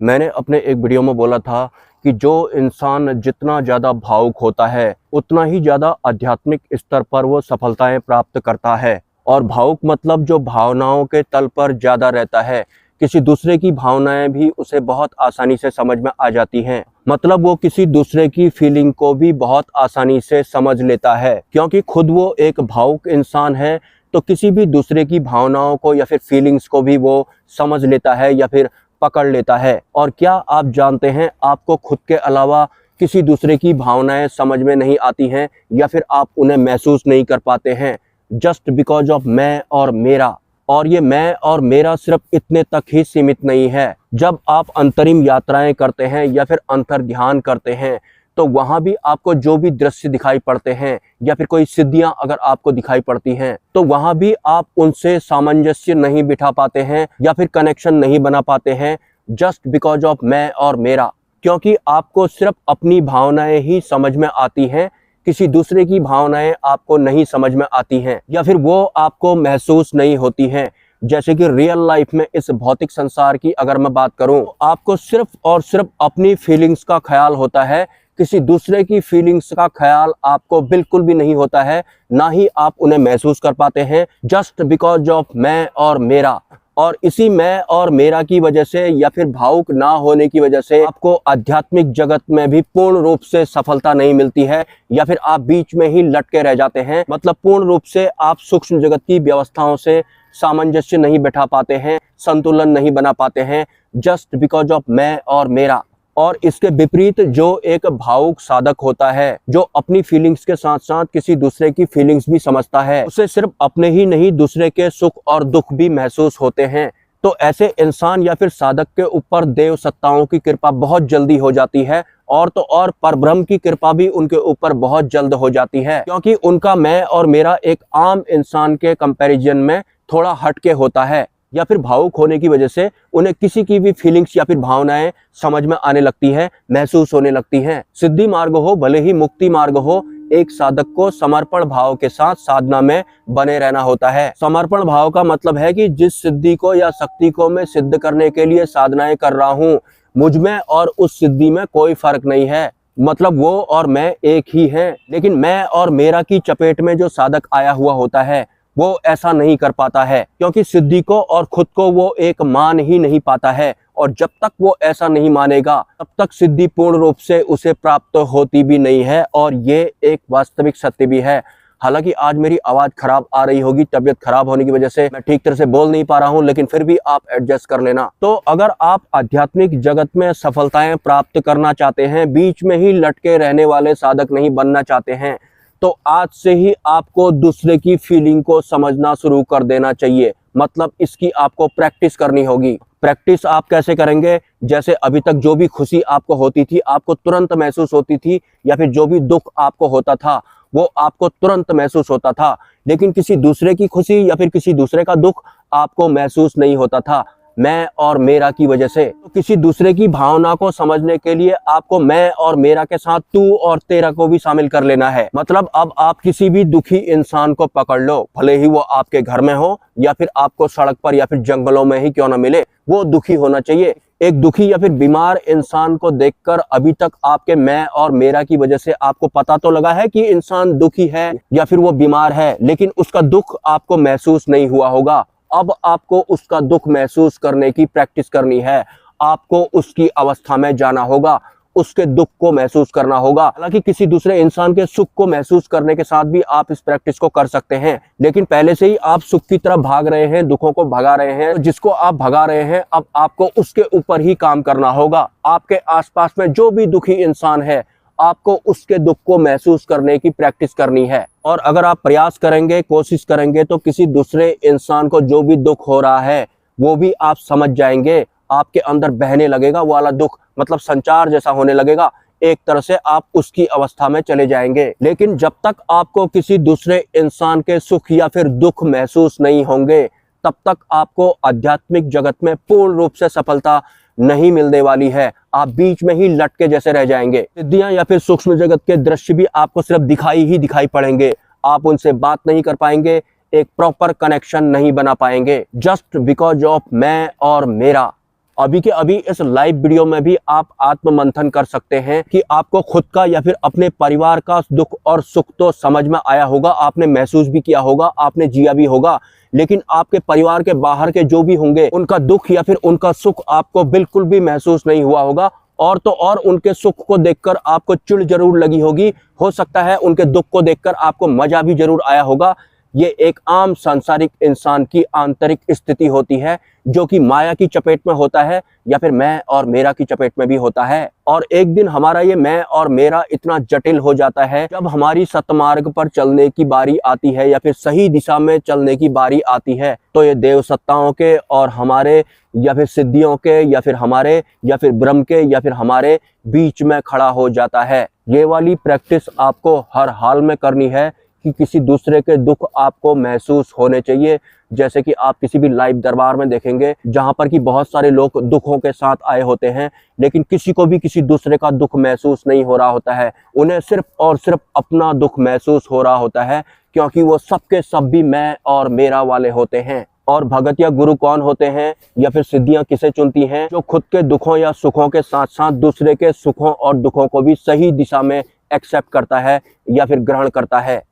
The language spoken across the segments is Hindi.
मैंने अपने एक वीडियो में बोला था कि जो इंसान जितना ज़्यादा भावुक होता है उतना ही ज़्यादा आध्यात्मिक स्तर पर वो सफलताएं प्राप्त करता है। और भावुक मतलब जो भावनाओं के तल पर ज़्यादा रहता है, किसी दूसरे की भावनाएं भी उसे बहुत आसानी से समझ में आ जाती हैं। मतलब वो किसी दूसरे की फीलिंग को भी बहुत आसानी से समझ लेता है, क्योंकि खुद वो एक भावुक इंसान है। तो किसी भी दूसरे की भावनाओं को या फिर फीलिंग्स को भी वो समझ लेता है या फिर पकड़ लेता है। और क्या आप जानते हैं, आपको खुद के अलावा किसी दूसरे की भावनाएं समझ में नहीं आती हैं या फिर आप उन्हें महसूस नहीं कर पाते हैं, जस्ट बिकॉज ऑफ मैं और मेरा। और ये मैं और मेरा सिर्फ इतने तक ही सीमित नहीं है। जब आप अंतरिम यात्राएं करते हैं या फिर अंतर ध्यान करते हैं, तो वहां भी आपको जो भी दृश्य दिखाई पड़ते हैं या फिर कोई सिद्धियां अगर आपको दिखाई पड़ती हैं, तो वहां भी आप उनसे सामंजस्य नहीं बिठा पाते हैं या फिर कनेक्शन नहीं बना पाते हैं, जस्ट बिकॉज ऑफ मैं और मेरा। क्योंकि आपको सिर्फ अपनी भावनाएं ही समझ में आती हैं, किसी दूसरे की भावनाएं आपको नहीं समझ में आती हैं या फिर वो आपको महसूस नहीं होती हैं। जैसे कि रियल लाइफ में इस भौतिक संसार की अगर मैं बात करूं, तो आपको सिर्फ और सिर्फ अपनी फीलिंग्स का ख्याल होता है, किसी दूसरे की फीलिंग्स का ख्याल आपको बिल्कुल भी नहीं होता है, ना ही आप उन्हें महसूस कर पाते हैं, जस्ट बिकॉज ऑफ मैं और मेरा। और इसी मैं और मेरा की वजह से या फिर भावुक ना होने की वजह से आपको आध्यात्मिक जगत में भी पूर्ण रूप से सफलता नहीं मिलती है या फिर आप बीच में ही लटके रह जाते हैं। मतलब पूर्ण रूप से आप सूक्ष्म जगत की व्यवस्थाओं से सामंजस्य नहीं बैठा पाते हैं, संतुलन नहीं बना पाते हैं, जस्ट बिकॉज ऑफ मैं और मेरा। और इसके विपरीत जो एक भावुक साधक होता है, जो अपनी फीलिंग्स के साथ साथ किसी दूसरे की फीलिंग्स भी समझता है, उसे सिर्फ अपने ही नहीं दूसरे के सुख और दुख भी महसूस होते हैं। तो ऐसे इंसान या फिर साधक के ऊपर देव सत्ताओं की कृपा बहुत जल्दी हो जाती है, और तो और परब्रह्म की कृपा भी उनके ऊपर बहुत जल्द हो जाती है, क्योंकि उनका मैं और मेरा एक आम इंसान के कंपैरिजन में थोड़ा हटके होता है। या फिर भावुक होने की वजह से उन्हें किसी की भी फीलिंग्स या फिर भावनाएं समझ में आने लगती है, महसूस होने लगती हैं। सिद्धि मार्ग हो भले ही मुक्ति मार्ग हो, एक साधक को समर्पण भाव के साथ साधना में बने रहना होता है। समर्पण भाव का मतलब है कि जिस सिद्धि को या शक्ति को मैं सिद्ध करने के लिए साधनाएं कर रहा हूँ, मुझ में और उस सिद्धि में कोई फर्क नहीं है। मतलब वो और मैं एक ही हैं। लेकिन मैं और मेरा की चपेट में जो साधक आया हुआ होता है, वो ऐसा नहीं कर पाता है, क्योंकि सिद्धि को और खुद को वो एक मान ही नहीं पाता है। और जब तक वो ऐसा नहीं मानेगा, तब तक सिद्धि पूर्ण रूप से उसे प्राप्त होती भी नहीं है। और ये एक वास्तविक सत्य भी है। हालांकि आज मेरी आवाज खराब आ रही होगी, तबीयत खराब होने की वजह से मैं ठीक तरह से बोल नहीं पा रहा हूं, लेकिन फिर भी आप एडजस्ट कर लेना। तो अगर आप आध्यात्मिक जगत में सफलताएं प्राप्त करना चाहते हैं, बीच में ही लटके रहने वाले साधक नहीं बनना चाहते हैं, तो आज से ही आपको दूसरे की फीलिंग को समझना शुरू कर देना चाहिए। मतलब इसकी आपको प्रैक्टिस करनी होगी। प्रैक्टिस आप कैसे करेंगे? जैसे अभी तक जो भी खुशी आपको होती थी, आपको तुरंत महसूस होती थी, या फिर जो भी दुख आपको होता था वो आपको तुरंत महसूस होता था, लेकिन किसी दूसरे की खुशी या फिर किसी दूसरे का दुख आपको महसूस नहीं होता था, मैं और मेरा की वजह से। तो किसी दूसरे की भावना को समझने के लिए आपको मैं और मेरा के साथ तू और तेरा को भी शामिल कर लेना है। मतलब अब आप किसी भी दुखी इंसान को पकड़ लो, भले ही वो आपके घर में हो या फिर आपको सड़क पर या फिर जंगलों में ही क्यों ना मिले, वो दुखी होना चाहिए। एक दुखी या फिर बीमार इंसान को देखकर अभी तक आपके मैं और मेरा की वजह से आपको पता तो लगा है कि इंसान दुखी है या फिर वो बीमार है, लेकिन उसका दुख आपको महसूस नहीं हुआ होगा। अब आपको उसका दुख महसूस करने की प्रैक्टिस करनी है। आपको उसकी अवस्था में जाना होगा, उसके दुख को महसूस करना होगा। हालांकि किसी दूसरे इंसान के सुख को महसूस करने के साथ भी आप इस प्रैक्टिस को कर सकते हैं, लेकिन पहले से ही आप सुख की तरफ भाग रहे हैं, दुखों को भगा रहे हैं। तो जिसको आप भगा रहे हैं, अब आपको उसके ऊपर ही काम करना होगा। आपके आसपास में जो भी दुखी इंसान है, आपको उसके दुख को महसूस करने की प्रैक्टिस करनी है। और अगर आप प्रयास करेंगे, कोशिश करेंगे, तो किसी दूसरे इंसान को जो भी दुख हो रहा है वो भी आप समझ जाएंगे। आपके अंदर बहने लगेगा वो वाला दुख, मतलब संचार जैसा होने लगेगा। एक तरह से आप उसकी अवस्था में चले जाएंगे। लेकिन जब तक आपको किसी दूसरे इंसान के सुख या फिर दुख महसूस नहीं होंगे, तब तक आपको आध्यात्मिक जगत में पूर्ण रूप से सफलता नहीं मिलने वाली है। आप बीच में ही लटके जैसे रह जाएंगे। सिद्धियां या फिर सूक्ष्म जगत के दृश्य भी आपको सिर्फ दिखाई ही दिखाई पड़ेंगे। आप उनसे बात नहीं कर पाएंगे, एक प्रॉपर कनेक्शन नहीं बना पाएंगे, जस्ट बिकॉज ऑफ मैं और मेरा। अभी के अभी इस लाइव वीडियो में भी आप आत्म मंथन कर सकते हैं कि आपको खुद का या फिर अपने परिवार का दुख और सुख तो समझ में आया होगा, आपने महसूस भी किया होगा, आपने जिया भी होगा, लेकिन आपके परिवार के बाहर के जो भी होंगे उनका दुख या फिर उनका सुख आपको बिल्कुल भी महसूस नहीं हुआ होगा। और तो और उनके सुख को देखकर आपको चिढ़ जरूर लगी होगी, हो सकता है उनके दुख को देखकर आपको मजा भी जरूर आया होगा। ये एक आम सांसारिक इंसान की आंतरिक स्थिति होती है, जो कि माया की चपेट में होता है या फिर मैं और मेरा की चपेट में भी होता है। और एक दिन हमारा ये मैं और मेरा इतना जटिल हो जाता है, जब हमारी सतमार्ग पर चलने की बारी आती है या फिर सही दिशा में चलने की बारी आती है, तो ये देव सत्ताओं के और हमारे या फिर सिद्धियों के या फिर हमारे या फिर ब्रह्म के या फिर हमारे बीच में खड़ा हो जाता है। ये वाली प्रैक्टिस आपको हर हाल में करनी है कि किसी दूसरे के दुख आपको महसूस होने चाहिए। जैसे कि आप किसी भी लाइव दरबार में देखेंगे जहां पर कि बहुत सारे लोग दुखों के साथ आए होते हैं, लेकिन किसी को भी किसी दूसरे का दुख महसूस नहीं हो रहा होता है। उन्हें सिर्फ और सिर्फ अपना दुख महसूस हो रहा होता है, क्योंकि वो सबके सब भी मैं और मेरा वाले होते हैं। और भगत या गुरु कौन होते हैं या फिर सिद्धियां किसे चुनती हैं? जो खुद के दुखों या सुखों के साथ साथ दूसरे के सुखों और दुखों को भी सही दिशा में एक्सेप्ट करता है या फिर ग्रहण करता है।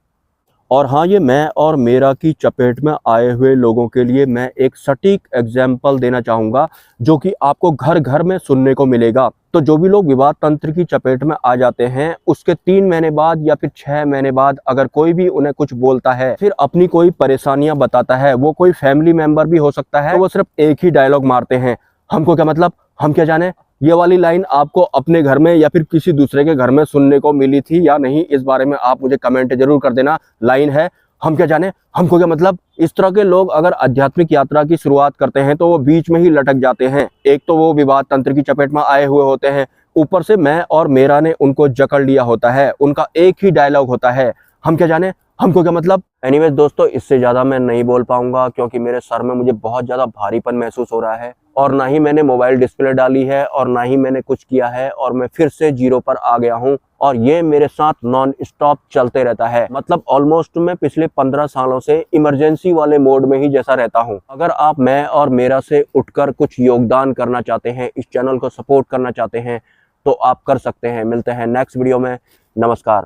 और हाँ, ये मैं और मेरा की चपेट में आए हुए लोगों के लिए मैं एक सटीक एग्जाम्पल देना चाहूँगा, जो कि आपको घर घर में सुनने को मिलेगा। तो जो भी लोग विवाह तंत्र की चपेट में आ जाते हैं, उसके 3 महीने बाद या फिर 6 महीने बाद अगर कोई भी उन्हें कुछ बोलता है, फिर अपनी कोई परेशानियां बताता है, वो कोई फैमिली मेंबर भी हो सकता है, तो वो सिर्फ एक ही डायलॉग मारते हैं, हमको क्या मतलब, हम क्या जाने। ये वाली लाइन आपको अपने घर में या फिर किसी दूसरे के घर में सुनने को मिली थी या नहीं, इस बारे में आप मुझे कमेंट जरूर कर देना। लाइन है, हम क्या जाने, हमको क्या मतलब। इस तरह के लोग अगर आध्यात्मिक यात्रा की शुरुआत करते हैं तो वो बीच में ही लटक जाते हैं। एक तो वो विवाह तंत्र की चपेट में आए हुए होते हैं, ऊपर से मैं और मेरा ने उनको जकड़ लिया होता है। उनका एक ही डायलॉग होता है, हम क्या जाने, हमको क्या मतलब। एनीवेज दोस्तों, इससे ज़्यादा मैं नहीं बोल पाऊंगा, क्योंकि मेरे सर में मुझे बहुत ज़्यादा भारीपन महसूस हो रहा है, और ना ही मैंने मोबाइल डिस्प्ले डाली है और ना ही मैंने कुछ किया है, और मैं फिर से 0 पर आ गया हूँ। और ये मेरे साथ नॉन स्टॉप चलते रहता है। मतलब ऑलमोस्ट मैं पिछले 15 सालों से इमरजेंसी वाले मोड में ही जैसा रहता हूँ। अगर आप मैं और मेरा से उठकर कुछ योगदान करना चाहते हैं, इस चैनल को सपोर्ट करना चाहते हैं, तो आप कर सकते हैं। मिलते हैं नेक्स्ट वीडियो में। नमस्कार।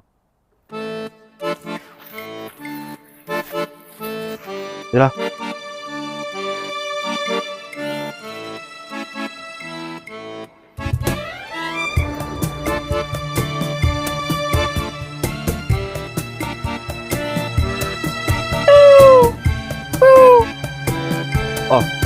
जरा Oh.